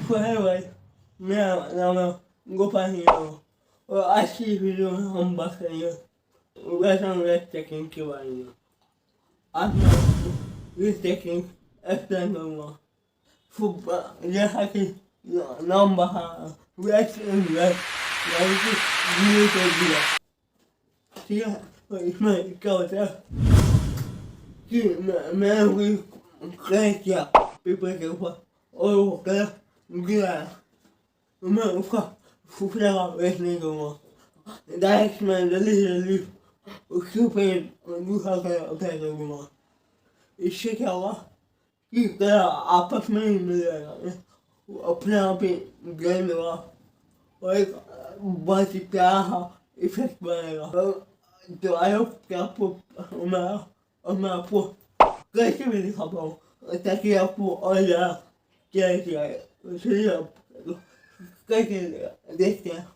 है भाई, मेरा नाम है गोपाल सिंह और आज की वीडियो में हम बात करेंगे वेट टेक्निक के बारे में। आज मैं आपको ये टेक्निक एक्सप्लेन करूँगा। जैसा कि नाम बहा वेट यानी कि गीले कर दिया, ठीक है। तो इसमें क्या होता है कि मैं वही कलर किया पेपर के ऊपर और वो कलर गिराया, तो मैं उसका फूफड़ा का वेस्ट नहीं करूँगा। डायरेक्ट मैं जल्दी उसके ऊपर दूसरा कलर अप्लाई करूँगा। इससे क्या होगा कि कलर आपस में ही मिल जाएगा, वो अपने आप ही ब्लेंड होगा और एक बहुत ही प्यारा इफेक्ट बनेगा। तो आई होप कि आपको मैं आपको कैसे भी दिखा पाऊँ ताकि आपको और ज़्यादा क्या किया है। चलिए आप कैसे देखते हैं।